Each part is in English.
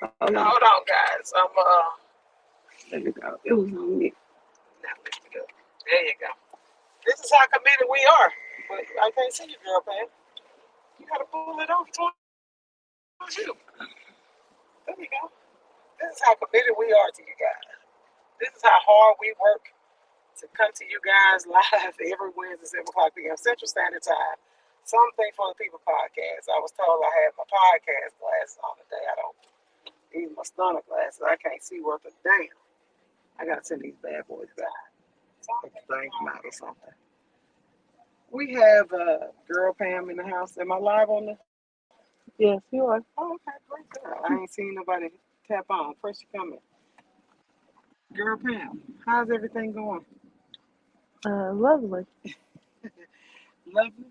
Hold on. Hold on, guys. There we go. It was on me. Now lift it up. There you go. This is how committed we are. But I can't see you, girl, man. You gotta pull it over towards you. There you go. This is how committed we are to you guys. This is how hard we work to come to you guys live every Wednesday, 7 o'clock p.m. Central Standard Time. Something for the People podcast. I was told I had my podcast glasses on today. I don't need my stunner glasses. I can't see worth a damn. I gotta send these bad boys back. Thing come out or something. We have girl Pam in the house. Am I live on this? Yes, you are. Oh, okay, great girl. I ain't seen nobody tap on. First you come in. Girl Pam, how's everything going? Lovely. Lovely.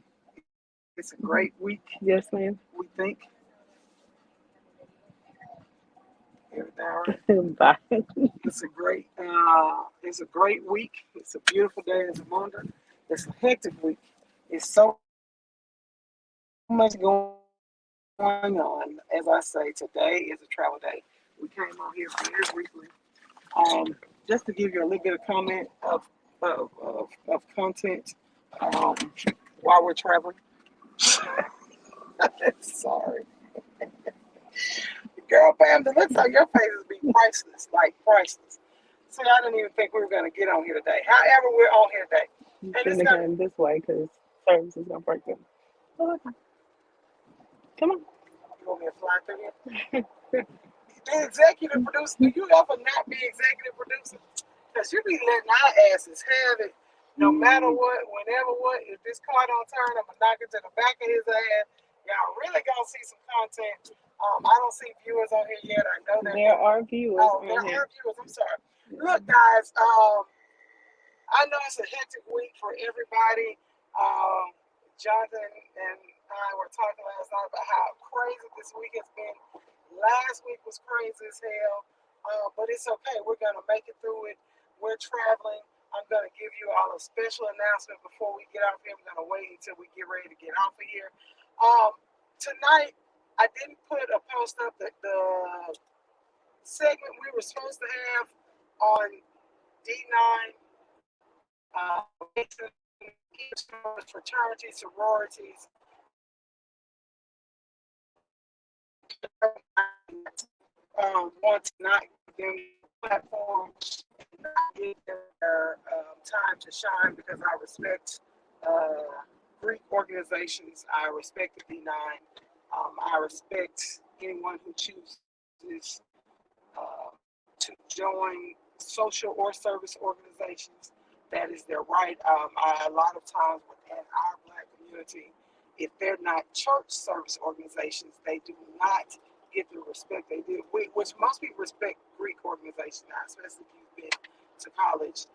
It's a great week, Yes, ma'am. we think. Everything all right? Bye. It's a great week. It's a beautiful day in Zamunda. It's a hectic week. It's so much going on. As I say, today is a travel day. We came on here very briefly, just to give you a little bit of comment of content while we're traveling. Sorry. Girl, Pam, the looks on your faces be priceless, like priceless. See, I didn't even think we were going to get on here today. However, we're on here today. You And it's shouldn't have not, came this way because service is gonna break them. Oh, okay. Come on. you want me to fly through here? The executive producer, do you ever not be executive producer? Because you be letting our asses have it no matter what, whenever what. If this car don't turn, I'm going to knock it to the back of his ass. Y'all really going to see some content. I don't see viewers on here yet. I know that There are viewers Oh, on there here. are viewers. I'm sorry. Look, guys, I know it's a hectic week for everybody. Jonathan and I were talking last night about how crazy this week has been. Last week was crazy as hell, but it's okay. We're going to make it through it. We're traveling. I'm going to give you all a special announcement before we get off here. I'm going to wait until we get ready to get off of here. Tonight, I didn't put a post up the segment we were supposed to have on D9, fraternities, sororities, want to not give them platforms, not give them their time to shine because I respect Greek organizations. I respect the D9. I respect anyone who chooses to join social or service organizations. That is their right. A lot of times within our Black community, if they're not church service organizations, they do not get the respect they do, which most people respect Greek organizations now, especially if you've been to college.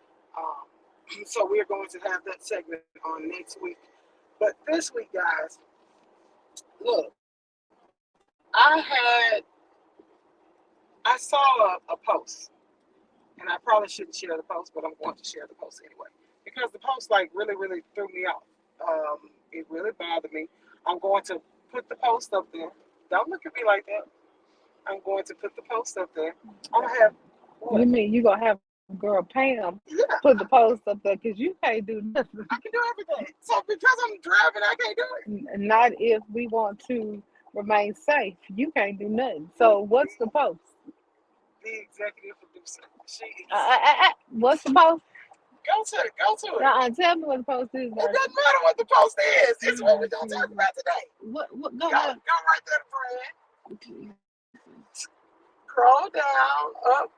So we're going to have that segment on next week. But this week, guys, look, I saw a post, and I probably shouldn't share the post, but I'm going to share the post anyway because the post like really, really threw me off. It really bothered me. I'm going to put the post up there. Don't look at me like that. I'm going to put the post up there. I'm gonna have. What? You mean you gonna have girl Pam Yeah, put the post up there because you can't do nothing. I can do everything. So because I'm driving, I can't do it. Not if we want to remain safe. You can't do nothing. So what's the post? The executive producer. She is. What's the post? Go to it. Tell me what the post is. It doesn't matter what the post is. It's what we're gonna talk about today. What Go right there, friend. Scroll down, up,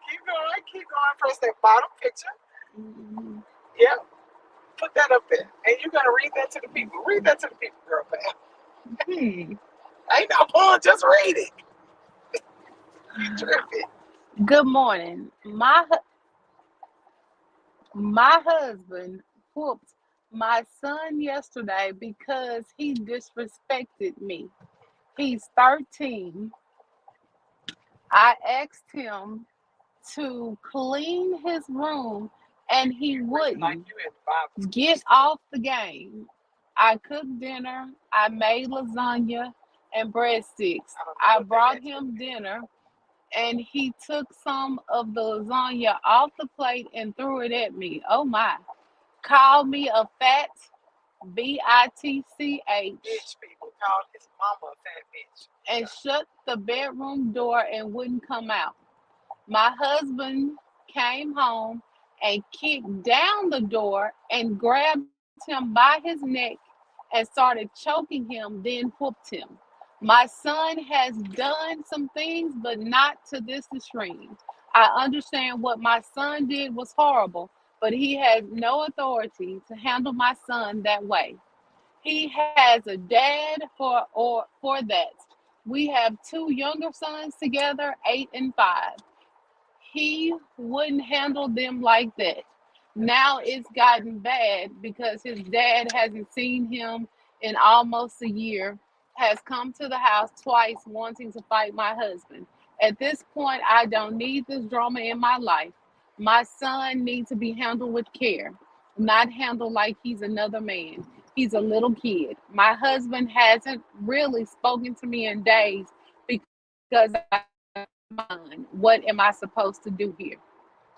keep going. Press that bottom picture. Mm-hmm. Yep. Put that up there. And you're gonna read that to the people. Read that to the people, girl, man. Ain't no point, just read it. Good morning. My husband whooped my son yesterday because he disrespected me. He's 13. I asked him to clean his room and he wouldn't. Get off the game. I cooked dinner. I made lasagna and breadsticks. I brought him dinner and he took some of the lasagna off the plate and threw it at me. Oh my. Called me a fat bitch Bitch, people called his mama a fat bitch. and shut the bedroom door and wouldn't come out. My husband came home and kicked down the door and grabbed him by his neck and started choking him, then whooped him. My son has done some things, but not to this extreme. I understand what my son did was horrible, but he has no authority to handle my son that way. He has a dad for that. We have two younger sons together, 8 and 5. He wouldn't handle them like that. Now it's gotten bad because his dad hasn't seen him in almost a year, has come to the house twice wanting to fight my husband. At this point, I don't need this drama in my life. My son needs to be handled with care, not handled like he's another man. He's a little kid. My husband hasn't really spoken to me in days because I what am I supposed to do here?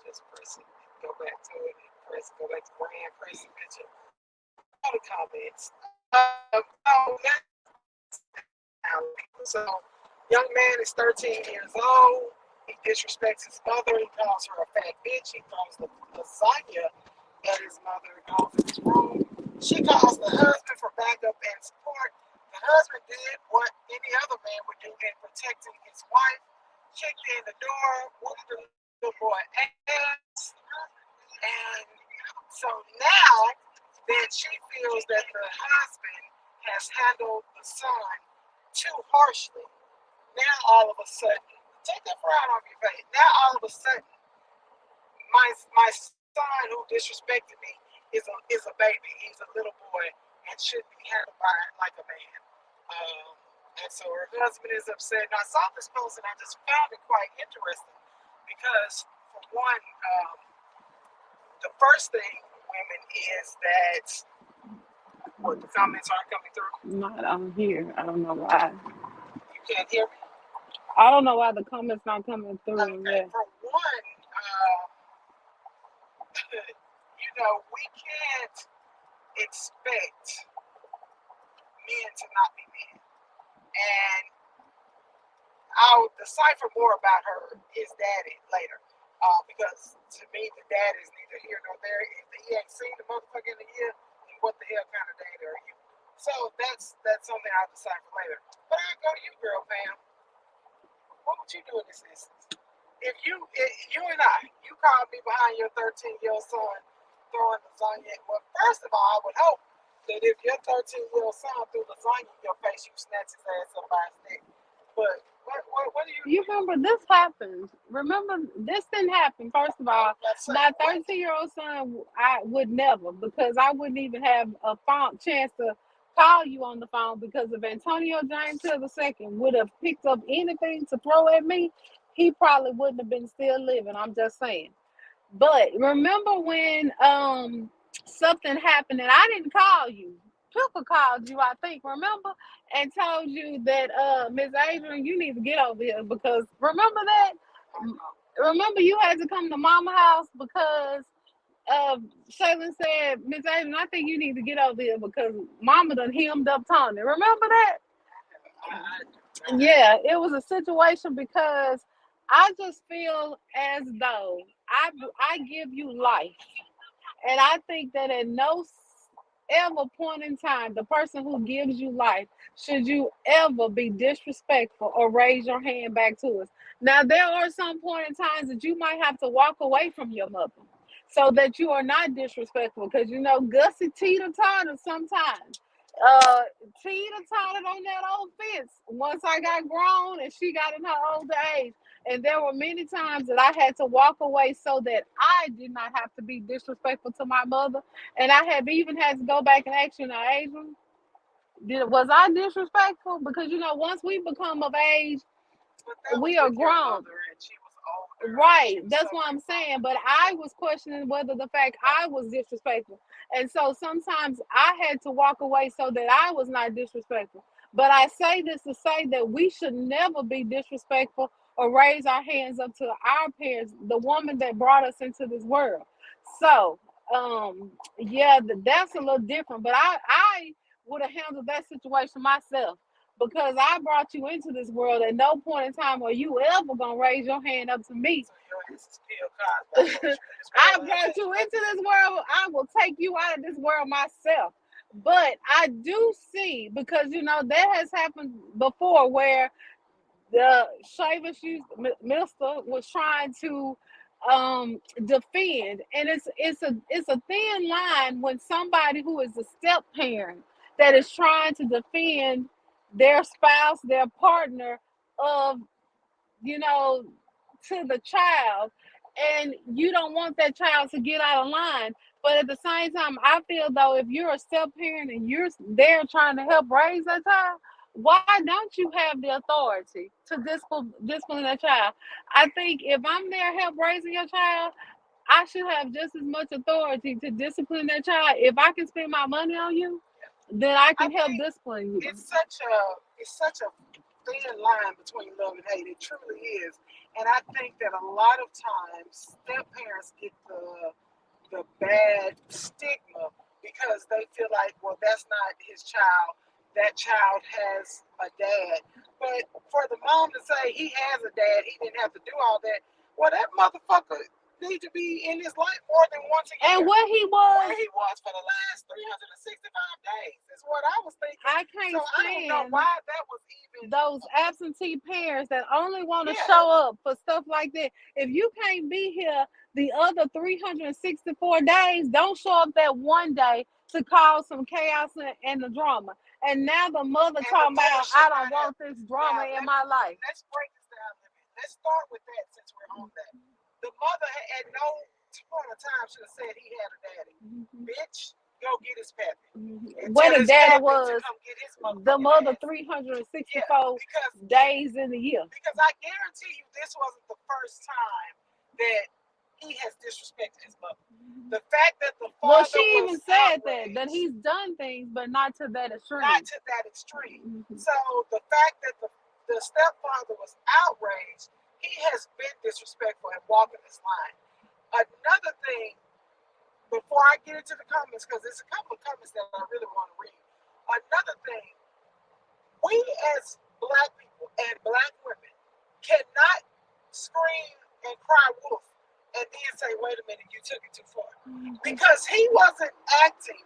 Just press it. Go back to it. Press. Go back to brand. Press it. Picture. All the comments. Oh, so, young man is 13 years old. He disrespects his mother. He calls her a fat bitch. He throws the lasagna at his mother and goes in his room. She calls the husband for backup and support. The husband did what any other man would do in protecting his wife. Kicked in the door, whooped the little boy ass, and so now that she feels that the husband has handled the son too harshly, now all of a sudden, take that frown off your face. Now all of a sudden, my son who disrespected me is a baby. He's a little boy and should be handled by like a man. And so her husband is upset. And I saw this post and I just found it quite interesting because, for one, the first thing, women, is that what the comments aren't coming through. Not on here. I don't know why. You can't hear me. I don't know why the comments not coming through. Okay, Yeah. for one, we can't expect men to not be men. And I'll decipher more about her, his daddy, later. Because to me, the dad is neither here nor there. If he ain't seen the motherfucker in a year, then what the hell kind of dad are you? So that's something I'll decipher later. But I'll go to you, girl, Pam. What would you do in this instance? If you and you called me behind your 13-year-old son throwing lasagna, well, first of all, I would hope that if your 13-year-old son threw lasagna in your face, you snatch his ass up by his neck. But what do you? You remember this happened. Remember this didn't happen. First of all, my 13-year-old son, I would never, because I wouldn't even have a chance to call you on the phone, because if Antonio James Hill II would have picked up anything to throw at me, he probably wouldn't have been still living. I'm just saying. But remember when something happened and I didn't call you. Pippa called you, I think, remember? And told you that Miss Adrian, you need to get over here, because remember that? Remember you had to come to Mama house because Shaylin said, Miss Adrian, I think you need to get over here because Mama done hemmed up Tony. Remember that? Yeah, it was a situation because I just feel as though I give you life. And I think that at no ever point in time, the person who gives you life, should you ever be disrespectful or raise your hand back to us. Now, there are some point in times that you might have to walk away from your mother so that you are not disrespectful, because Gussie teeter-totter sometimes. Uh, Teeter-tottered on that old fence once I got grown and she got in her older age. And there were many times that I had to walk away so that I did not have to be disrespectful to my mother. And I have even had to go back and ask you, now, Adrian, was I disrespectful? Because once we become of age, we are grown. Right, that's what I'm saying. But I was questioning whether the fact I was disrespectful. And so sometimes I had to walk away so that I was not disrespectful. But I say this to say that we should never be disrespectful or raise our hands up to our parents, the woman that brought us into this world. So, yeah, that's a little different. But I would have handled that situation myself because I brought you into this world. At no point in time are you ever gonna raise your hand up to me. So your ass is still Cosby. I brought you into this world. I will take you out of this world myself. But I do see, because that has happened before where the Shaver Shoes Mister was trying to defend, and it's a thin line when somebody who is a step parent that is trying to defend their spouse, their partner of you know to the child, and you don't want that child to get out of line. But at the same time, I feel though, if you're a step parent and you're there trying to help raise that child, why don't you have the authority to discipline that child? I think if I'm there help raising your child, I should have just as much authority to discipline that child. If I can spend my money on you, then I I can help think discipline you. it's such a thin line between love and hate. It truly is. And I think that a lot of times step parents get the bad stigma because they feel like, well, that's not his child. That child has a dad. But for the mom to say he has a dad, he didn't have to do all that. Well, that motherfucker need to be in his life more than once a year. And what he was, Where he was for the last 365 days is what I was thinking. I can't So I don't know stand why that was even. those absentee parents that only want to Yeah. show up for stuff like that. If you can't be here the other 364 days, don't show up that one day to cause some chaos and the drama. And now the mother And the talking mother about, should I not don't want this drama Now, in my life. let's break this down. Let's start with that since we're on that. The mother at no point of time should have said he had a daddy. Bitch, go get his pappy. And Where tell the his daddy pappy to was, come get his the motherfucking mother ass. 364 Yeah, days in the year. because I guarantee you this wasn't the first time that he has disrespected his mother. The fact that the Well, father she even was said that outraged, he's done things, but not to that extreme. not to that extreme. So the fact that the stepfather was outraged, he has been disrespectful and walking this line. Another thing, before I get into the comments, because there's a couple of comments that I really want to read. Another thing, we as black people and black women cannot scream and cry wolf and then say, wait a minute, you took it too far. Because he wasn't acting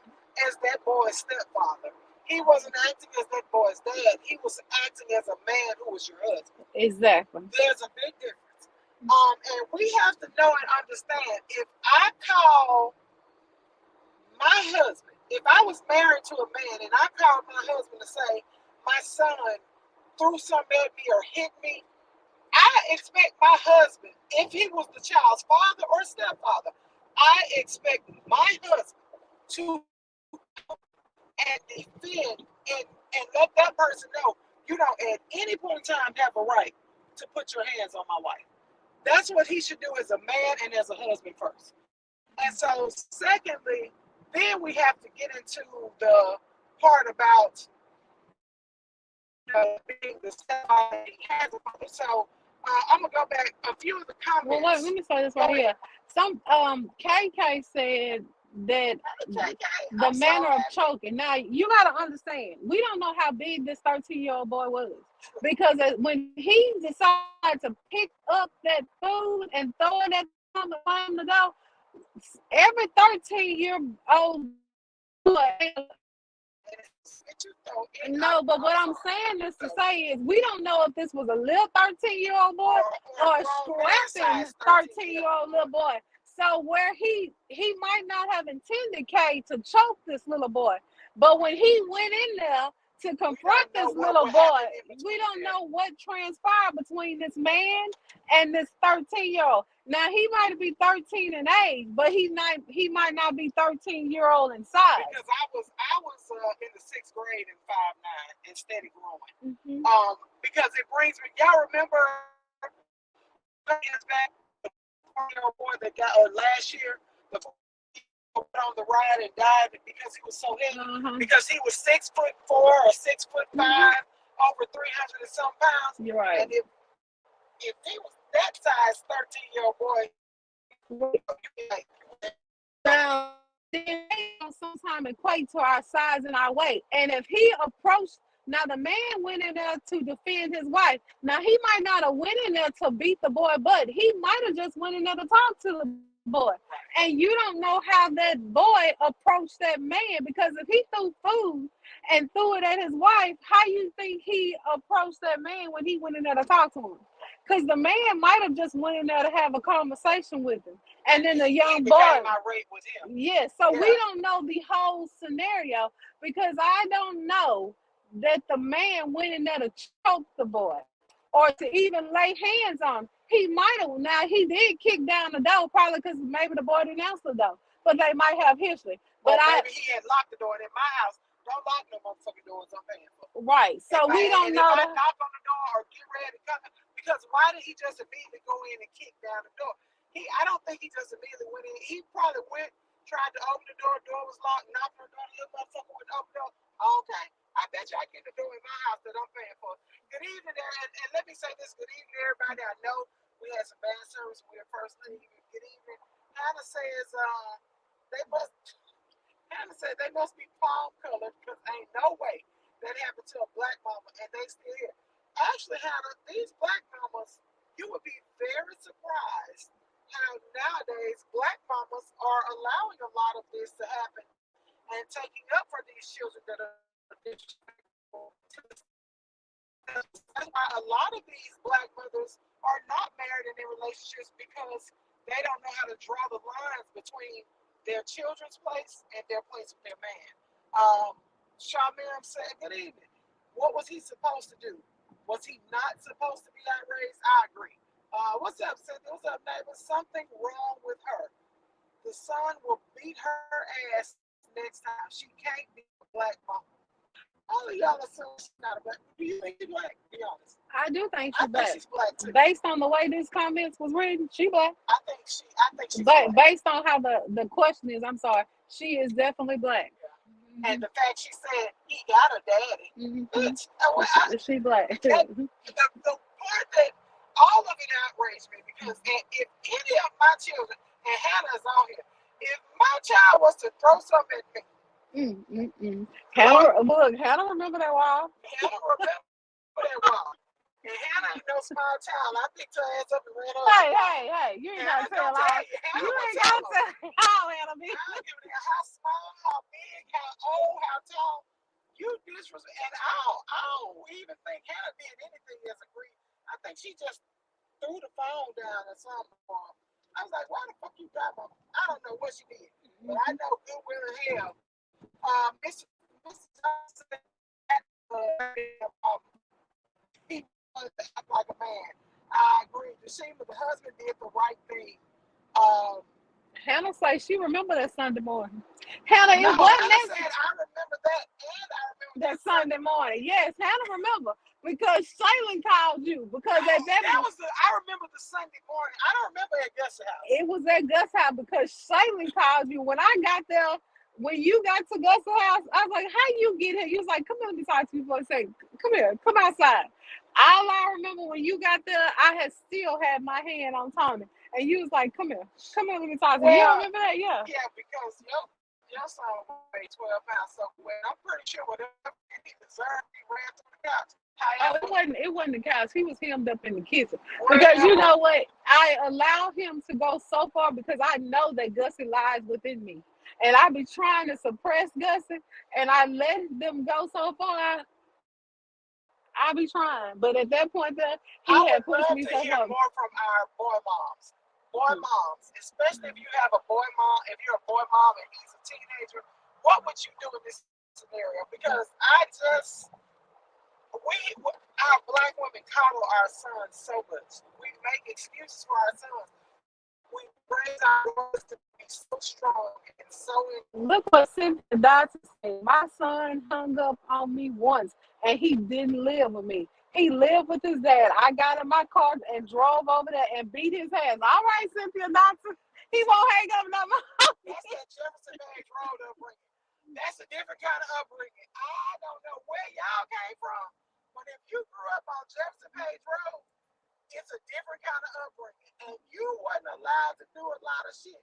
as that boy's stepfather. He wasn't acting as that boy's dad. He was acting as a man who was your husband. Exactly. There's a big difference. And we have to know and understand, if I call my husband, if I was married to a man and I called my husband to say, my son threw something at me or hit me, I expect my husband, if he was the child's father or stepfather, I expect my husband to and defend and let that person know you don't at any point in time have a right to put your hands on my wife. That's what he should do as a man and as a husband first. And so secondly, then we have to get into the part about being the stepfather he has a father. So I'm gonna go back a few of the comments. Well, let me say this right here. Some KK said that the manner of choking. Now you gotta understand, we don't know how big this 13-year-old boy was, because when he decided to pick up that food and throw it at him and to go, every 13-year-old boy. No, but what I'm saying is to say is we don't know if this was a little 13-year-old boy or a scrapping 13-year-old little boy. So where he might not have intended Kay to choke this little boy, but when he went in there to confront this little boy, we don't know what transpired between this man and this 13-year-old. Now he might be 13 in age, but he might not be 13-year-old in size. Because I was in the 6th grade in 5'9" and steady growing. Because it brings me. Y'all remember back the 4-year-old boy that got last year the on the ride and died because he was so heavy. Because he was 6'4" or 6'5", over 300 and some pounds. You're right. And if he was that size 13-year-old boy, you'd be like, Now, then sometimes equate to our size and our weight. And if he approached, now the man went in there to defend his wife. Now he might not have went in there to beat the boy, but he might have just went in there to talk to the boy. And you don't know how that boy approached that man, because if he threw food and threw it at his wife, how you think he approached that man when he went in there to talk to him? Because the man might have just went in there to have a conversation with him. And then the he young became boy, irate with him. yes. So we Yeah. don't know the whole scenario, because I don't know that the man went in there to choke the boy or to even lay hands on him. He might have. Now he did kick down the door, probably because maybe the boy didn't answer the door, but they might have history. Or But maybe he had locked the door. And in my house, don't lock no motherfucking doors I'm paying for. right. So we don't And if know I the knock on the door or get ready to come, because why did he just immediately go in and kick down the door? I don't think he just immediately went in. He probably went, tried to open the door was locked, knocked on the door, the little motherfucker went open the door. Oh, okay. I bet you I get the door in my house that I'm paying for. Good evening there, and let me say this, good evening everybody. I know we had some bad service when we were first leaving. Good evening. Hannah says they must Hannah said they must be palm colored, because ain't no way that happened to a black mama and they still here. Actually, Hannah, these black mamas, you would be very surprised how nowadays black mamas are allowing a lot of this to happen and taking up for these children that are disrespectful. That's why a lot of these black mothers are not married in their relationships, because they don't know how to draw the lines between their children's place and their place with their man. Shamim said, good evening. What was he supposed to do? Was he not supposed to be outraged? I agree. What's up, Cynthia? What's up, neighbor? Something wrong with her. The son will beat her ass next time. She can't be a black mama. All of y'all are saying she's not a black. Do you think she's black? Be honest. I do think I she's think black. she's black too. Based on the way this comments was written, she black. I think she's But black. based on how the question is, I'm sorry, she is definitely black. Yeah. And the fact she said he got a daddy, bitch. She black. The part that all of it outraged me, because if any of my children, and Hannah is on here, if my child was to throw something at me, Hannah remember that wall. Hannah remember that wall. And Hannah ain't no small child. I picked her ass up and ran over. Hey, you ain't gotta tell all. You ain't gotta tell all, Hannah. I don't give a damn how small, how big, how old, how tall. You disrespect, and I don't even think Hannah did anything as a grief. I think she just threw the phone down or something. I was like, why the fuck you got my? I don't know what she did, but I know goodwill in hell. Mr. Johnson, he wanted to act like a man. I agree. Deshima, the husband, did the right thing. Hannah say she remember that Sunday morning. Hannah, it wasn't Hannah said, I remember that, and I remember that Sunday morning. Yes, Hannah remember, because Shaylin called you. Because at that was I remember the Sunday morning. I don't remember at Gus' house. It was at Gus' house, because Shaylin called you. When I got there, when you got to Gus' house, I was like, how you get here? You was like, come here, let me talk to you before I say, come here, come outside. All I remember when you got there, I had still had my hand on Tommy. And you was like, come here, let me talk to you. You remember that? Yeah. Yeah, because your son weighed 12 pounds. So I'm pretty sure whatever he deserved, he ran through the couch. It wasn't the couch. He was hemmed up in the kitchen. Because you know what? I allow him to go so far because I know that Gussie lies within me. And I be trying to suppress Gussie, and I let them go so far. I be trying. But at that point there, he had pushed me so far. I would love to hear more from our boy moms. Boy moms, especially if you have a boy mom, if you're a boy mom and he's a teenager, what would you do in this scenario? Because our black women coddle our sons so much. We make excuses for our sons. We raise our boys to be so strong and so. Look what Cynthia Dodson said. My son hung up on me once, and he didn't live with me. He lived with his dad. I got in my car and drove over there and beat his ass. All right, Cynthia Dodson. He won't hang up no more. That's that Jefferson Page Road upbringing. That's a different kind of upbringing. I don't know where y'all came from, but if you grew up on Jefferson Page Road, It's a different kind of upbringing. And you wasn't allowed to do a lot of shit.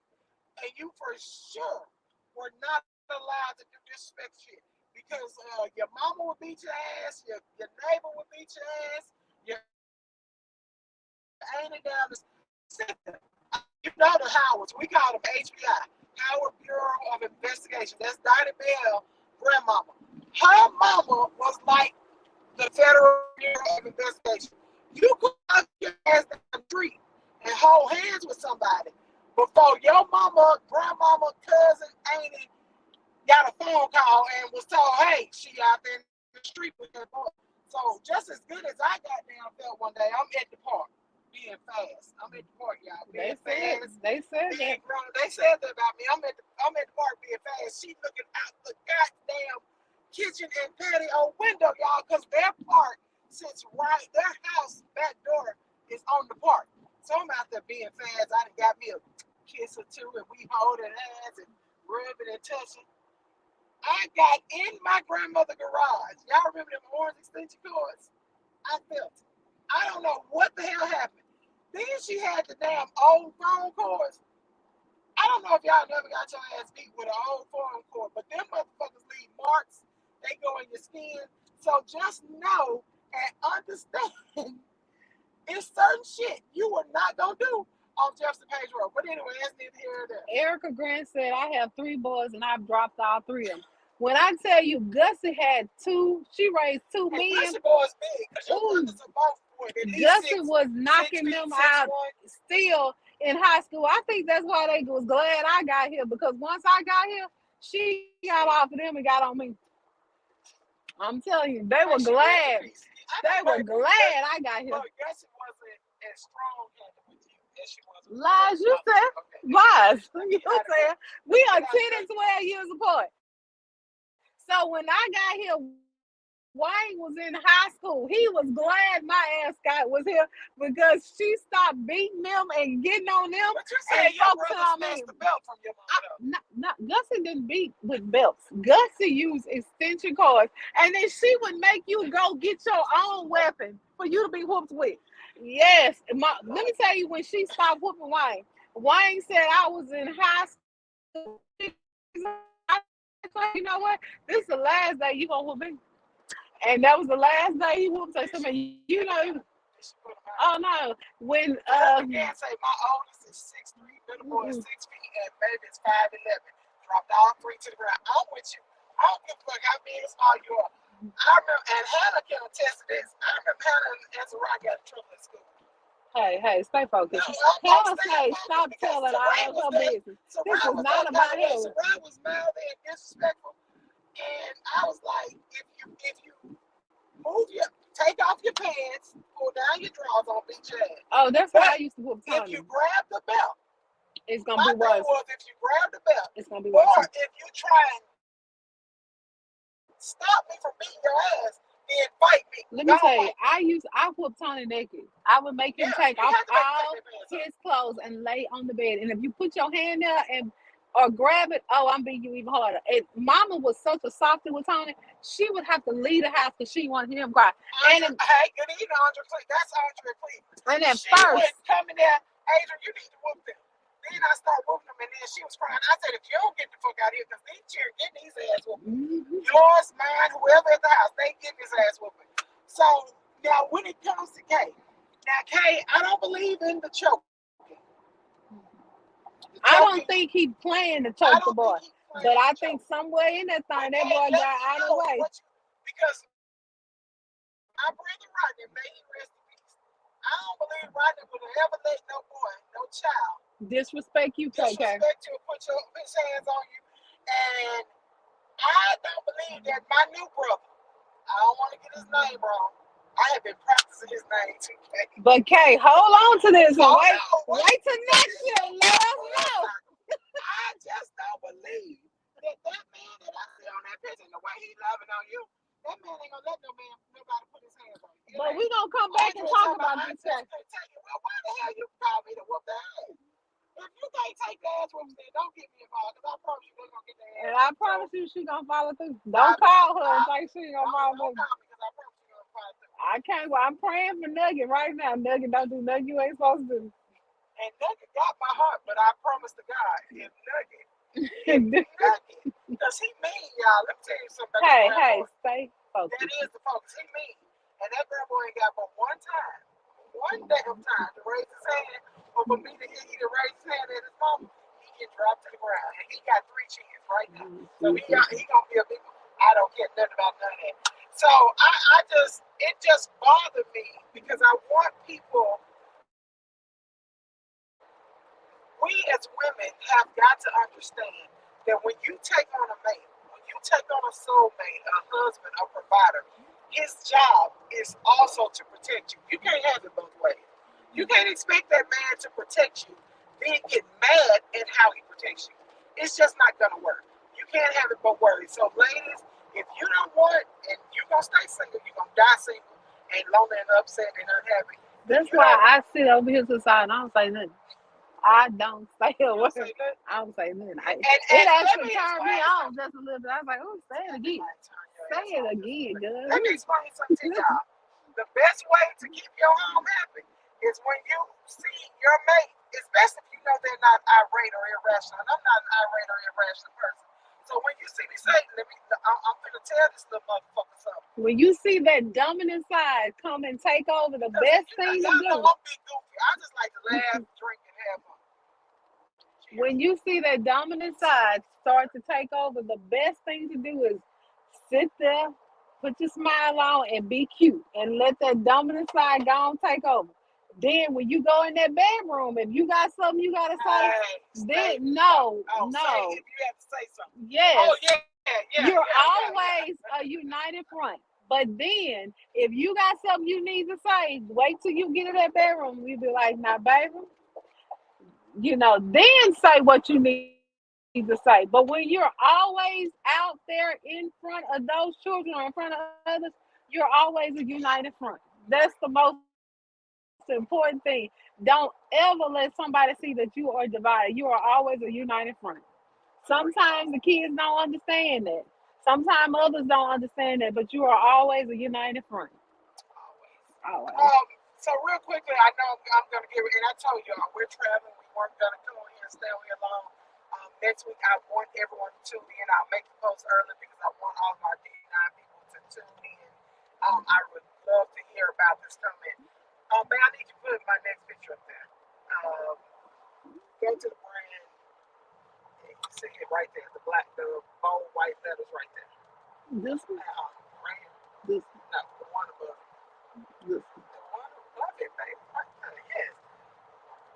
And you for sure were not allowed to do disrespect shit. Because your mama would beat your ass, your neighbor would beat your ass, your auntie down the center. You know the Howards. We call them HBI, Howard Bureau of Investigation. That's Dottie Bell grandmama. Her mama was like the Federal Bureau of Investigation. You could knock your ass down the street and hold hands with somebody before your mama, grandmama, cousin, auntie got a phone call and was told, hey, she out there in the street with her boy. So just as good as I got down felt one day, I'm at the park being fast. I'm at the park, y'all, being fast. They said that. They said that about me. I'm at the park being fast. She looking out the goddamn kitchen and patio window, y'all, because their park sits right, their house back door is on the park. So I'm out there being fast. I done got me a kiss or two, and we holding hands and rubbing and touching. I got in my grandmother's garage. Y'all remember them orange extension cords? I felt it. I don't know what the hell happened. Then she had the damn old phone cords. I don't know if y'all never got your ass beat with an old phone cord, but them motherfuckers leave marks. They go in your skin. So just know and understand it's certain shit you were not gonna do on Jefferson Page Road. But anyway, that's neither here nor there. Erica Grant said, I have 3 boys and I've dropped all 3 of them. When I tell you Gussie had 2, she raised 2 men. Gussie boys big, because your brothers are both boys. Gussie was knocking them out still in high school. I think that's why they was glad I got here, because once I got here, she got off of them and got on me. I'm telling you, they were glad. They were glad I got here. Gussie wasn't as strong-handed with you as she was with Lies, you said. Lies. You said. We are 10 and 12 years apart. So when I got here, Wayne was in high school. He was glad my ass was here because she stopped beating them and getting on them. But you said your brother snatched the belt from your mom. Gussie didn't beat with belts. Gussie used extension cords. And then she would make you go get your own weapon for you to be whooped with. Yes. Let me tell you, when she stopped whooping Wayne, Wayne said I was in high school. You know what? This is the last day you gonna whoop me. And that was the last day he whooped her. Somebody, you know. Oh no. When I can't say my oldest is 6'3", little boy is 6 feet, and baby is 5'11". Dropped all 3 to the ground. I'm with you. I don't give a fuck how big or small you are. I remember, and Hannah can attest to this. I remember Hannah and Zara got in trouble at school. Hey, stay focused. Hannah say stop telling all her business. This is not about him. Zara was mouthy and disrespectful, and I was like, if you take off your pants, pull down your drawers, on beat your ass. Oh, that's what I used to whoop Tony. If you grab the belt, it's gonna be worse. If you grab the belt, it's gonna be worse. Or if you try and stop me from beating your ass, then fight me. Let me tell you, I whooped Tony naked. I would make him take off all his clothes and lay on the bed. And if you put your hand there or grab it, I'm beating you even harder. And Mama was such a softy with Tony, she would have to leave the house because she wanted him to cry. Hey, good evening, Andre Cleveland. That's Andre Cleveland. And then she first, was coming there, Adrian, you need to whoop them. Then I started whooping them, and then she was crying. I said, if you don't get the fuck out of here, because these children getting these ass whooping. Yours, mine, whoever at the house, they getting his ass whooping. So now when it comes to Kay, I don't believe in the choke. I don't think he planned to choke the boy, but I think somewhere in that thing, that boy got out of the way. Because my brother Rodney, may he rest in peace. I don't believe Rodney would have ever let no boy, no child, disrespect you, disrespect you, put his hands on you. And I don't believe that my new brother, I don't want to get his name wrong. I have been practicing his name too, Kay. But Kay, hold on to this. Wait till next year. Let us know. I just don't believe that man that I see on that picture and the way he loving on you, that man ain't gonna let nobody put his hands on you. But we gonna come back and talk about this. Well, why the hell you call me to whoop the ass? If you can't take the ass whooping, then don't get me involved, because I promise you they're gonna get the ass. And I promise you she gonna follow through. Don't call her and think she gonna follow through. Don't call me, because I promise you gonna follow through. I can't. Well, I'm praying for Nugget right now. Nugget, don't do nothing you ain't supposed to And Nugget got my heart, but I promise to God, if do. Nugget, because he mean, y'all. Let me tell you something about that Hey, grandma. hey, stay That focused. is the focus. He mean. And that grandboy ain't got but one damn time to raise his hand, or for me to hear he to raise his hand at his mama, he get dropped to the ground. And he got 3 chins right now. So he gonna be a big, I don't care nothing about none of that. So it just bothered me because I want people, we as women have got to understand that when you take on a mate, when you take on a soulmate, a husband, a provider, his job is also to protect you. You can't have it both ways. You can't expect that man to protect you, then get mad at how he protects you. It's just not gonna work. You can't have it both ways. So ladies, if you don't want and you're gonna stay single, you're gonna die single and lonely and upset and unhappy. That's You why don't I sit over here to the side and I don't say nothing. I don't say a you don't word. say nothing. I don't say nothing. It And let actually me turned me explain on something. just a little bit. I was like, oh, say it again. Say it again, girl. Let me explain something to y'all. The best way to keep your home happy is when you see your mate, especially if you know they're not irate or irrational. And I'm not an irate or irrational person. So when you see me say, I'm going to tell this little motherfucker something. When you see that dominant side come and take over, the Because best thing to y'all know do, I'm big goofy. I just like to laugh, drink, and have fun. when you see that dominant side start to take over, the best thing to do is sit there, put your smile on, and be cute, and let that dominant side go and take over. Then when you go in that bedroom, if you got something you gotta say, Hey, then no, say if you have to say something. yes, Oh, yeah. you're always a united front. But then, if you got something you need to say, wait till you get in that bedroom. You be like, "Now, baby, then say what you need to say." But when you're always out there in front of those children or in front of others, you're always a united front. That's the most important thing. Don't ever let somebody see that you are divided. You are always a united front. Sometimes the kids don't understand that. Sometimes others don't understand that, but you are always a united front. Always. So real quickly, I know I'm going to give it, and I told y'all we're traveling. We weren't going to come on here and stay on here long. Next week, I want everyone to tune in. I'll make the post early because I want all of our D9 people to tune in. I would love to hear about this coming. Man, I need to put my next picture up there. Go to the brand. You can see it right there. The bold white letters right there. This one, Brand. this No, the one above it. this The one above it, baby. Right there. Yes.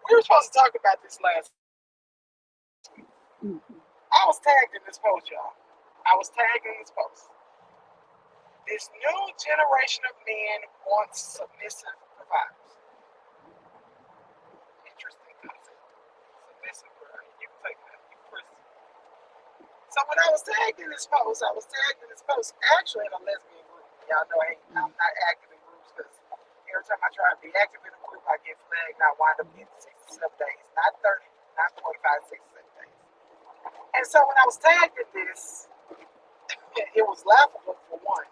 We were supposed to talk about this last. one. I was tagged in this post, y'all. I was tagged in this post. This new generation of men wants submissive providers. Interesting concept. Submissive provider. You can take that. You press it. So when I was tagged in this post, actually in a lesbian group. Y'all know I'm not active in groups because every time I try to be active in a group, I get flagged and I wind up getting 67 days. Not 30, not 45, 67 days. And so when I was tagged in this, it was laughable for one.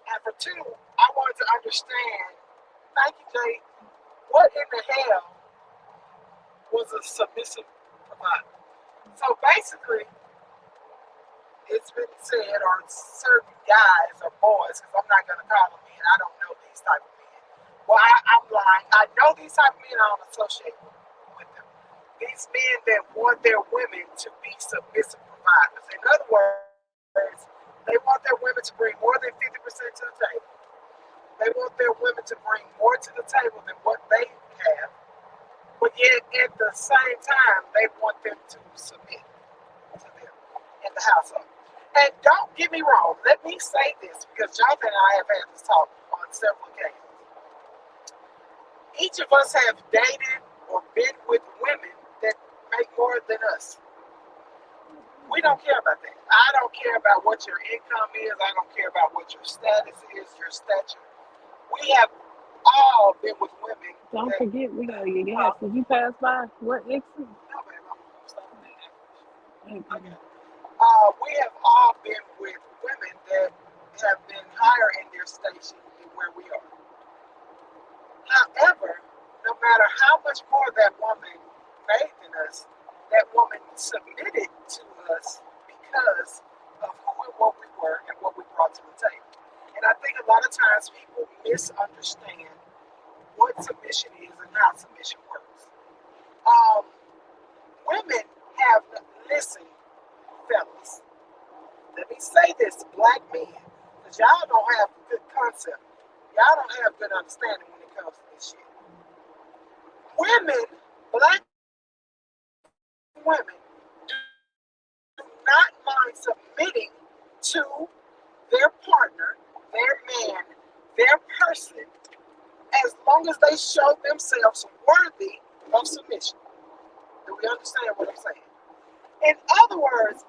And for two, I wanted to understand, thank you, Jay, what in the hell was a submissive provider? So basically, it's been said, or certain guys or boys, because I'm not going to call them men, I don't know these type of men. Well, I'm lying. I know these type of men, I don't associate with them. These men that want their women to be submissive providers. In other words, they want their women to bring more than 50% to the table. They want their women to bring more to the table than what they have. But yet, at the same time, they want them to submit to them in the household. And don't get me wrong, let me say this, because Jonathan and I have had this talk on several occasions. Each of us have dated or been with women that make more than us. We don't care about that. I don't care about what your income is. I don't care about what your status is, your stature. We have all been with women. Don't forget, we gotta get gas. Did you pass by? What exit? No, babe, I'm stopping at Okay. Okay. We have all been with women that have been higher in their station than where we are. what we were and what we brought to the table. And I think a lot of times people misunderstand what submission is and how submission works. Um, Women have, listen, fellas, let me say this, black men, because y'all don't have good concept. Y'all don't have good understanding when it comes to this shit. Women, black women, do not mind submitting to their partner, their man, their person, as long as they show themselves worthy of submission. Do we understand what I'm saying? In other words,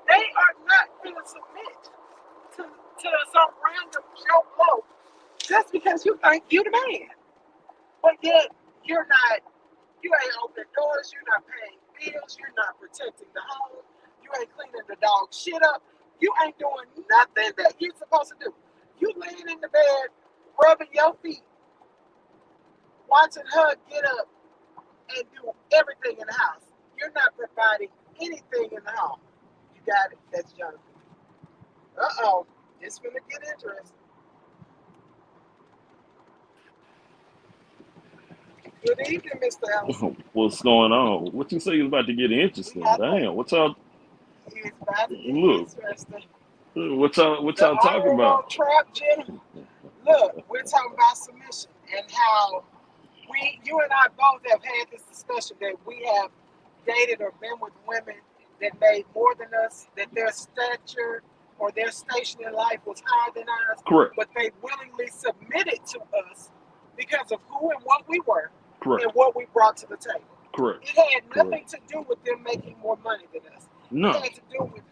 they are not going to submit to some random Joe Blow just because you think you're the man. But yet, you ain't opening doors, you're not paying bills, you're not protecting the home, you ain't cleaning the dog shit up, you ain't doing nothing that you're supposed to do. You laying in the bed, rubbing your feet, watching her get up and do everything in the house. You're not providing anything in the home. You got it. That's Jonathan. Uh-oh. It's gonna get interesting. Good evening, Mr. Allison. What's going on? What you say is about to get interesting? Damn, what's y'all? It's about to get Look, interesting. what y'all The talking honorable about? trap gentleman. Look, we're talking about submission and how you and I both have had this discussion that we have dated or been with women that made more than us, that their stature or their station in life was higher than ours, Correct, but they willingly submitted to us because of who and what we were correct, and what we brought to the table. correct, It had correct. nothing to do with them making more money than us. It No, had to do with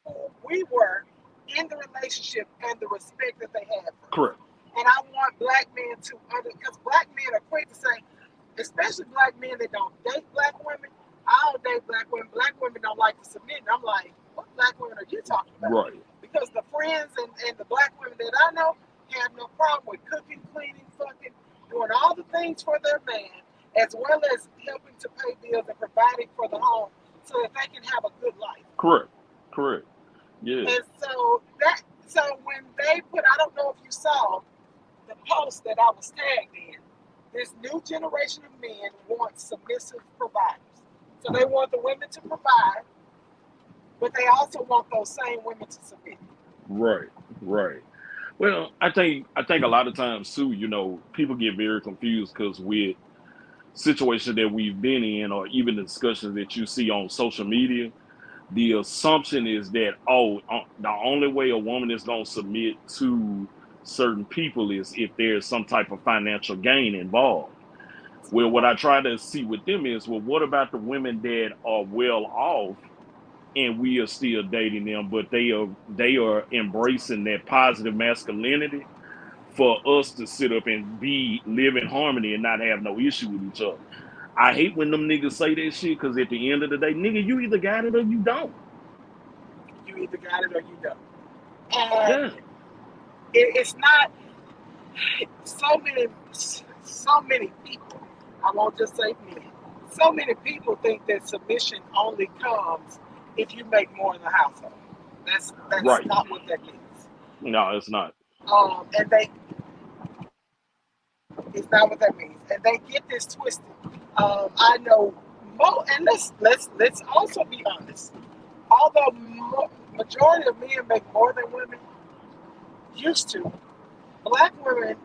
who we were in the relationship and the respect that they had for us. correct, And I want black men to because black men are quick to say, especially black men that don't date black women. I don't date black women. Black women don't like to submit. And I'm like, what black women are you talking about? right, Because the friends and the black women that I know have no problem with cooking, cleaning, fucking, doing all the things for their man, as well as helping to pay bills and providing for the home so that they can have a good life. correct, correct. Yeah, And so when they put, I don't know if you saw the post that I was tagged in, this new generation of men want submissive providers. So they want the women to provide, but they also want those same women to submit. right, right. Well, I think a lot of times too, people get very confused because with situations that we've been in, or even the discussions that you see on social media, the assumption is that the only way a woman is going to submit to certain people is if there's some type of financial gain involved. Well, what I try to see with them is, well, what about the women that are well off and we are still dating them, but they are embracing that positive masculinity for us to sit up and live in harmony and not have no issue with each other. I hate when them niggas say that shit because at the end of the day, nigga, you either got it or you don't. You either got it or you don't. And Yeah, it's not so many people. I won't just say men. So many people think that submission only comes if you make more in the household. That's right. not what that means. No, it's not. And it's not what that means. And they get this twisted. I know and let's also be honest. Although majority of men make more than women used to, black women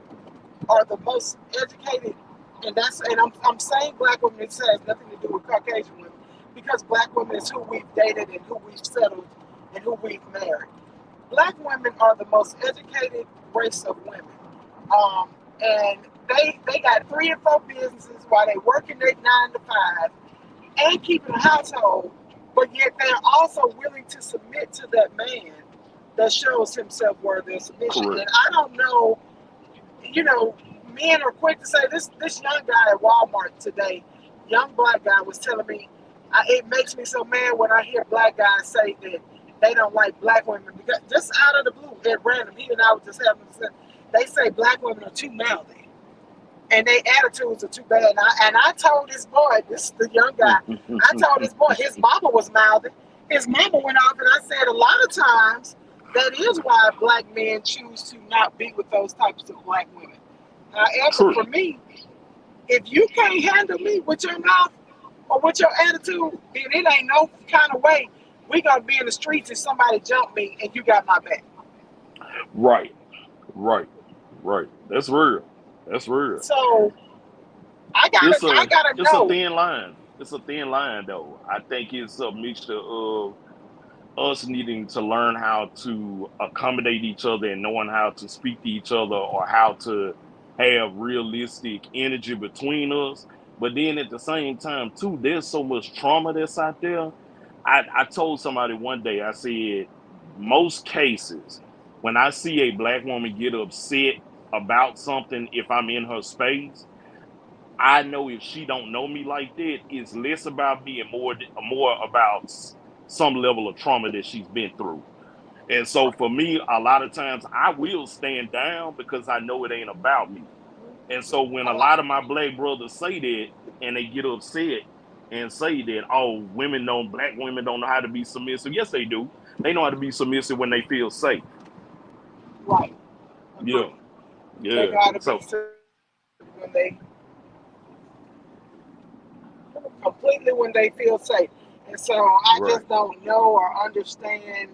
are the most educated, and I'm saying black women. It has nothing to do with Caucasian women because black women is who we've dated and who we've settled and who we've married. Black women are the most educated race of women, and they got 3 and 4 businesses while they working their 9 to 5 and keeping a household, but yet they're also willing to submit to that man that shows himself worthy of submission. Correct. And I don't know, men are quick to say this young guy at Walmart today, young black guy was telling me, it makes me so mad when I hear black guys say that they don't like black women because just out of the blue, at random, he and I was just having this, they say black women are too mouthy. And their attitudes are too bad. And I told this boy, this is the young guy, I told this boy his mama was mouthy. his mama went off, and I said a lot of times that is why black men choose to not be with those types of black women. However, True. for me, if you can't handle me with your mouth or with your attitude, then it ain't no kind of way we gonna be in the streets and somebody jump me and you got my back. Right. Right. Right. That's real. That's real. So I gotta It's I a gotta it's a know. thin line. It's a thin line though. I think it's a mixture of us needing to learn how to accommodate each other and knowing how to speak to each other or how to have realistic energy between us. But then at the same time, too, there's so much trauma that's out there. I told somebody one day, I said, most cases, when I see a black woman get upset about something, if I'm in her space, I know if she don't know me like that, it's less about me and more about some level of trauma that she's been through. And so for me, a lot of times I will stand down because I know it ain't about me. And so when a lot of my black brothers say that and they get upset and say that, oh, black women don't know how to be submissive. Yes, they do. They know how to be submissive when they feel safe. Right. Yeah, Agree. They yeah. gotta be So when they completely when they feel safe. And so I right, just don't know or understand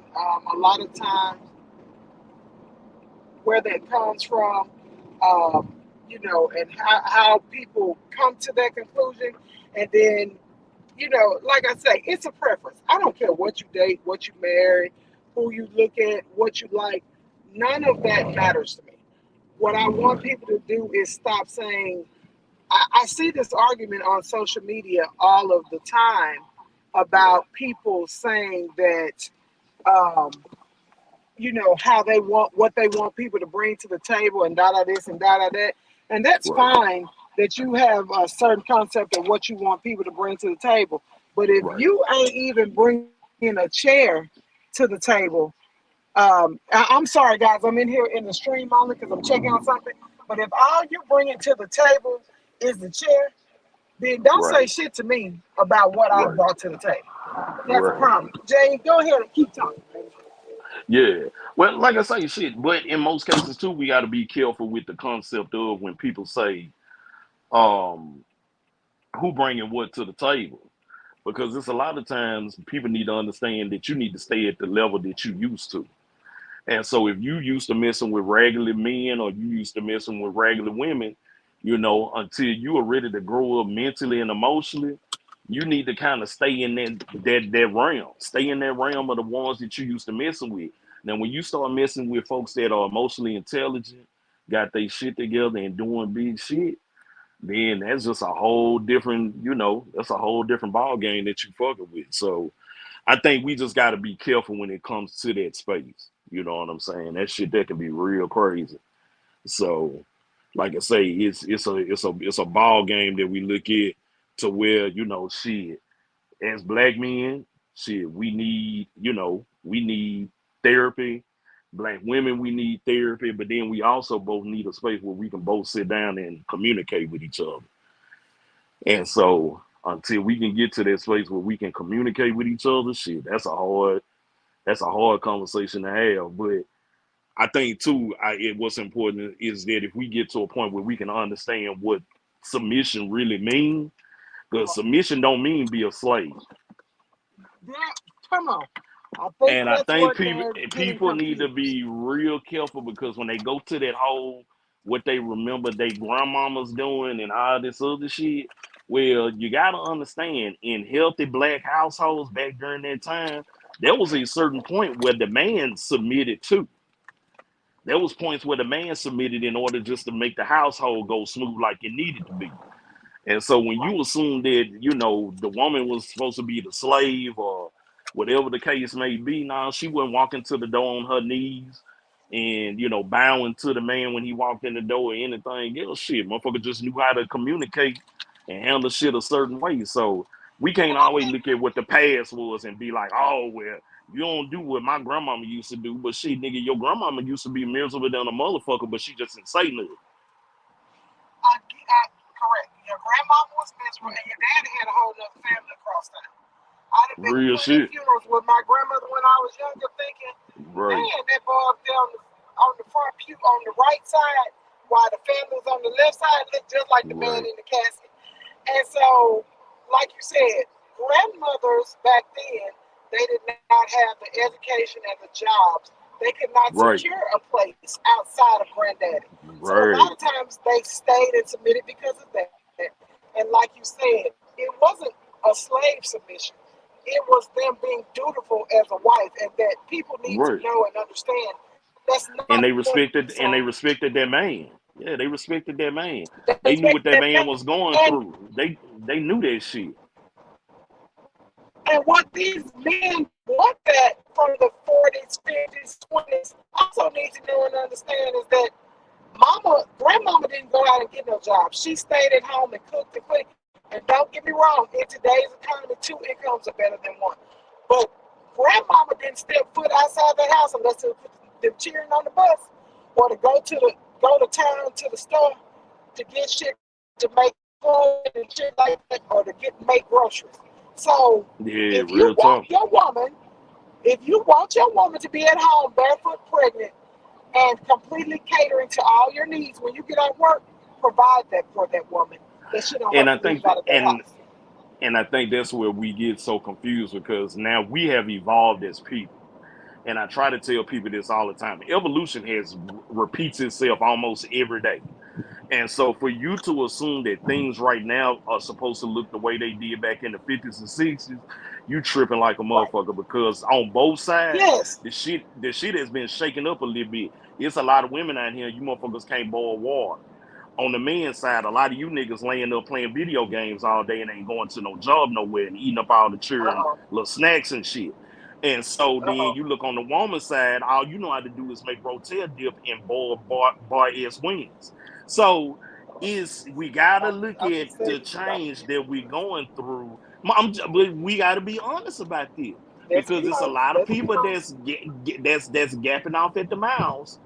a lot of times where that comes from, um, and how people come to that conclusion. And then, like I say, it's a preference. I don't care what you date, what you marry, who you look at, what you like. None of that matters to me. What I want right, people to do is stop saying, I see this argument on social media all of the time right, about people saying that, um, how they want what they want people to bring to the table and da da this and da da that. And that's right, fine that you have a certain concept of what you want people to bring to the table. But if right. you ain't even bringing a chair to the table, I'm sorry, guys. I'm in here in the stream only because I'm checking on something. But if all you bringing to the table is the chair, then don't say Right, shit to me about what I right, brought to the table. That's a right. problem. Jay, go ahead and keep talking. Yeah. Well, like I say, shit. But in most cases too, we got to be careful with the concept of when people say, um, "Who bringing what to the table?" Because it's a lot of times people need to understand that you need to stay at the level that you used to. And so if you used to messing with regular men or you used to messing with regular women, until you are ready to grow up mentally and emotionally, you need to kind of stay in that realm. Stay in that realm of the ones that you used to messing with. Now when you start messing with folks that are emotionally intelligent, got their shit together and doing big shit, then that's just a whole different, that's a whole different ball game that you fucking with. So I think we just got to be careful when it comes to that space. You know what I'm saying? That shit that can be real crazy. So, like I say, it's a ball game that we look at to where shit as black men, shit we need therapy. Black women, we need therapy, but then we also both need a space where we can both sit down and communicate with each other. And so until we can get to that space where we can communicate with each other, shit, that's a hard conversation to have. But I think too, what's important is that if we get to a point where we can understand what submission really means, because submission don't mean be a slave. That, come on. I think And I that's think what people they're getting people need to confused. be real careful because when they go to that whole what they remember their grandmamas doing and all this other shit, well, you gotta understand in healthy black households back during that time, there was a certain point where the man submitted too. There was points where the man submitted in order just to make the household go smooth like it needed to be. And so when you assume that, the woman was supposed to be the slave or whatever the case may be, now she wasn't walking to the door on her knees and, bowing to the man when he walked in the door or anything else. Shit, motherfucker just knew how to communicate and handle shit a certain way. So we can't always look at what the past was and be like, oh, well, you don't do what my grandmama used to do. But shit, nigga, your grandmama used to be miserable than a motherfucker, but she just didn't say nothing. Correct. Your grandmama was miserable, and your daddy had a whole nother family across town. I'd have been to Real plenty of shit. funerals with my grandmother when I was younger, thinking, Right. man, that boy up there on the front pew on the right side, while the family was on the left side, looked just like the man Right. in the casket. And so, like you said, grandmothers back then, they did not have the education and the jobs. They could not Right. secure a place outside of granddaddy. So a lot Right. of times they stayed and submitted because of that. And like you said, it wasn't a slave submission. It was them being dutiful as a wife, and that people need to Right. know and understand that's not And they going to be so. respected that man. Yeah, they respected that man. They They knew respect what that that man man. was going And through. They knew that shit. And what these men want that from the 40s, 50s, 20s also need to know and understand is that grandmama didn't go out and get no job. She stayed at home and cooked and cleaned. And don't get me wrong, in today's economy, 2 incomes are better than 1. But grandmama didn't step foot outside the house unless it was them cheering on the bus or to go to town to the store to get shit to make clothes and shit like that or to make groceries. So Yeah, if you real want talk. your woman, if you want your woman to be at home barefoot pregnant and completely catering to all your needs when you get off work, provide that for that woman that she don't And have I to leave think out of that house. and I think that's where we get so confused because now we have evolved as people. And I try to tell people this all the time. Evolution has repeats itself almost every day. And so for you to assume that things right now are supposed to look the way they did back in the 50s and 60s, you tripping like a Right. motherfucker because on both sides, Yes. the shit has been shaken up a little bit. It's a lot of women out here, you motherfuckers can't boil water. On the men's side, a lot of you niggas laying up playing video games all day and ain't going to no job nowhere and eating up all the children Uh-oh. little snacks and shit. And so then Uh-oh. you look on the woman's side, all you know how to do is make rotel dip and boil bar S wings. So is we gotta look I'm at just saying the what you got. change that we're going through. But we gotta be honest about this Let's because be it's a honest. lot of Let's be people honest. that's gapping off at the mouths.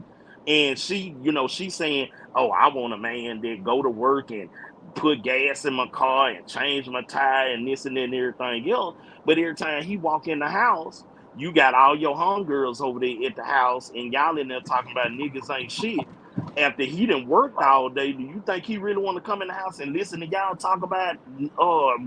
And she's saying, "Oh, I want a man that go to work and put gas in my car and change my tire and this and that and everything else." But every time he walk in the house, you got all your homegirls over there at the house, and y'all in there talking about niggas ain't shit. After he done worked Right. all day, do you think he really want to come in the house and listen to y'all talk about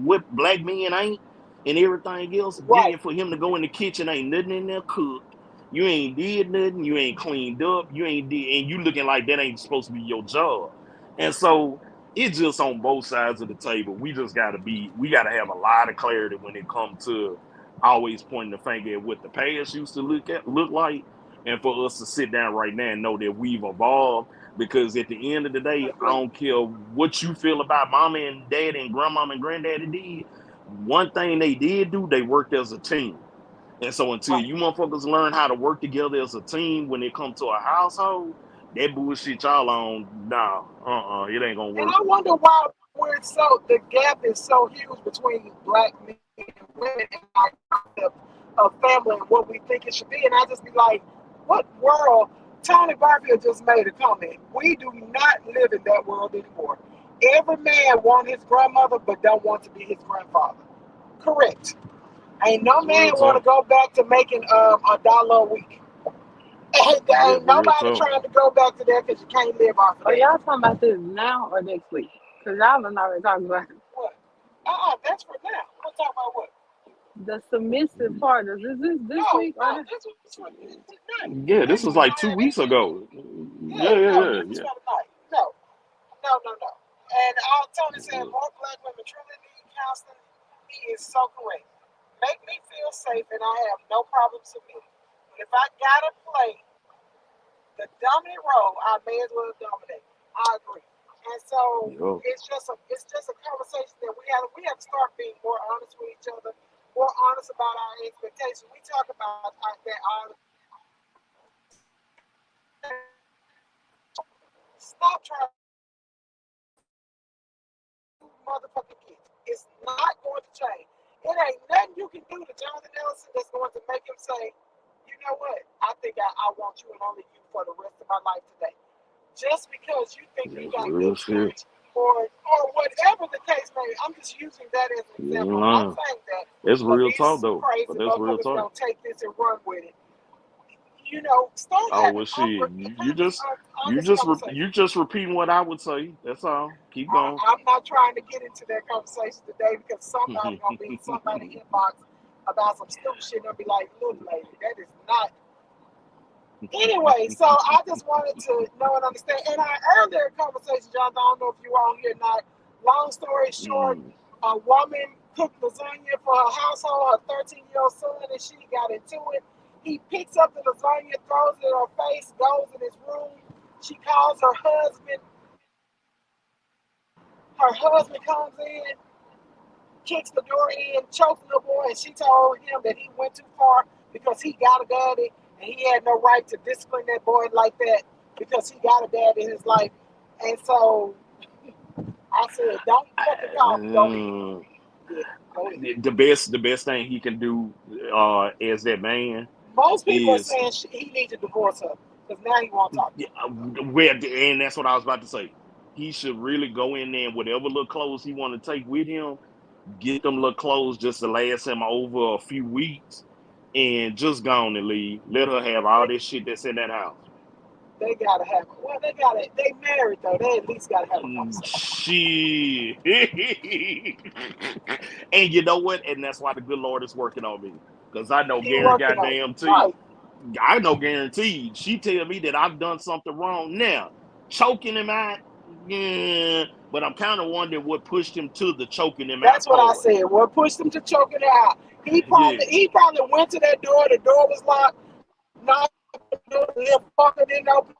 what black men ain't and everything else? Right. Then for him to go in the kitchen, ain't nothing in there cooked. You ain't did nothing. You ain't cleaned up. You ain't did, and you looking like that ain't supposed to be your job. And so it's just on both sides of the table. We gotta have a lot of clarity when it comes to always pointing the finger at what the past used to look like, and for us to sit down right now and know that we've evolved. Because at the end of the day, I Agree. don't care what you feel about mama and dad and grandmama and granddaddy did. One thing they did do, they worked as a team. And so until Right. you motherfuckers learn how to work together as a team when it comes to a household, that bullshit y'all on, nah, it ain't gonna And work. I wonder why the gap is so huge between black men and women and our concept of family and what we think it should be. And I just be like, what world? Tony Garfield just made a comment. We do not live in that world anymore. Every man want his grandmother but don't want to be his grandfather. Correct. Ain't no That's man real want to tough. go back to making $1 a week. That's Ain't real nobody tough. trying to go back to that because you can't live off of Are that. y'all talking about this now or next week? Because y'all done already talked about it. What? That's for now. We're talking about what? The submissive part. Is this No, week or no, this? this was for tonight. Yeah, this Next was week like don't two have weeks anything to ago. do. Yeah, Yeah, yeah, no, yeah, this was yeah. for tonight. No, no, no, no. And all Tony said, Yeah. more black women truly need counseling. He is so correct. Make me feel safe, and I have no problem submitting. But if I gotta play the dominant role, I may as well dominate. I agree. And so Yo. it's just a conversation that we have to start being more honest with each other, more honest about our expectations. We talk about that all the stop trying to motherfucking kids. It's not going to change. It ain't nothing you can do to Jonathan Ellison that's going to make him say, you know what? I think I want you and only you for the rest of my life today. Just because you think you That's got real good shit. experience. or whatever the case may be. I'm just using that as an You ain't example. I'm not lying. saying that It's because real talk these though. But crazy that's real motherfuckers talk. don't take this and run with it. Start Oh having well, shit. honest conversations. You just repeating what I would say. That's all. Keep going. I'm not trying to get into that conversation today because somebody gonna be somebody inbox about some stupid shit and they'll be like, "Little lady, that is not." Anyway, so I just wanted to know and understand. And our earlier conversation, John, I don't know if you were on here or not. Long story short, Mm. a woman cooked lasagna for her household, her 13-year-old son, and she got into it. He picks up the lasagna, throws it in her face, goes in his room. She calls her husband. Her husband comes in, kicks the door in, chokes the boy, and she told him that he went too far because he got a daddy and he had no right to discipline that boy like that because he got a dad in his life. And so I said, don't fucking call me. Go ahead. Mm. Yeah, go ahead. The best thing he can do as that man Most people are is saying he needs to divorce her because now he won't talk to yeah, her. and that's what I was about to say. He should really go in there and whatever little clothes he want to take with him, get them little clothes just to last him over a few weeks, and just go on and leave. Let her have all They, this shit that's in that house. they gotta have. Well, they married though. They at least gotta have a conversation. Shit. And you know what? And that's why the good Lord is working on me. Because I know He working on it, right? I know guaranteed. She tell me that I've done something wrong. Now, choking him out, yeah. But I'm kind of wondering what pushed him to the choking him out That's what I part. said. What pushed him to choking it out? Yeah. He probably went to that door. The door was locked. Knocked on the door. The little fucker didn't open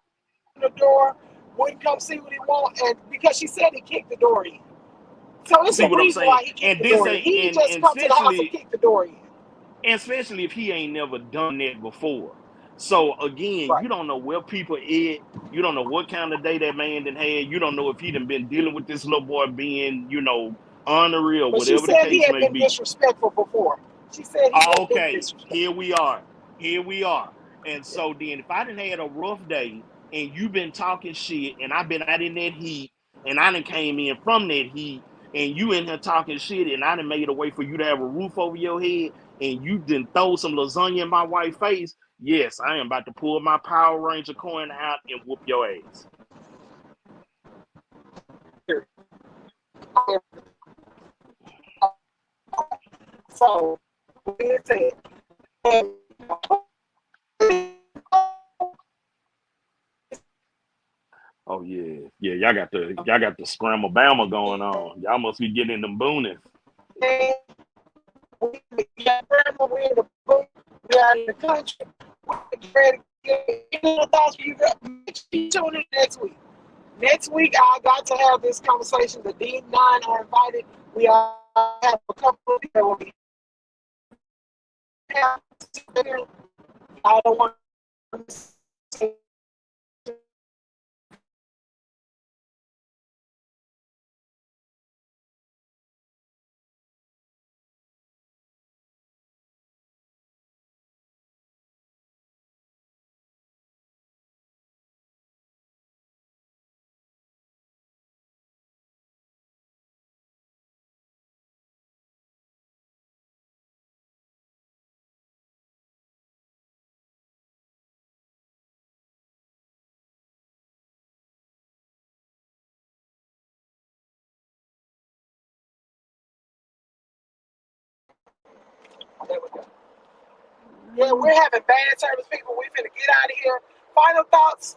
the door. Wouldn't come see what he want, and because she said he kicked the door in. So it's See a what I'm reason saying? why he kicked And the this door in. ain't He didn't just and come to the house and especially kick the door in. especially if he ain't never done that before. So again, Right. you don't know where people is. You don't know what kind of day that man done had. You don't know if he done been dealing with this little boy being, ornery or But she whatever the said he case had may been be. disrespectful before. She said he had been Okay, disrespectful. here we are. Here we are. And Yeah. so then if I done had a rough day and you been talking shit and I've been out in that heat and I done came in from that heat and you in here talking shit and I done made a way for you to have a roof over your head and you done throw some lasagna in my wife's face, yes, I am about to pull my Power Ranger coin out and whoop your ass. So, we said, Oh yeah. Yeah, y'all got the scramble bama going on. Y'all must be getting them boonies. we got grandma, we in the book, we out in the country. We're ready to get any little thoughts for you guys. Make sure you tune in next week. Next week, I got to have this conversation. The D9 are invited. We all have a couple of people that will be. I don't want to say there we go. Yeah, we're having bad service, people. We finna get out of here. Final thoughts?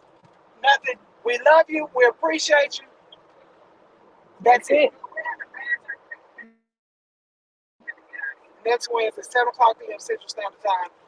Nothing. We love you. We appreciate you. That's it. Next Wednesday, 7 o'clock p.m. Central Standard Time.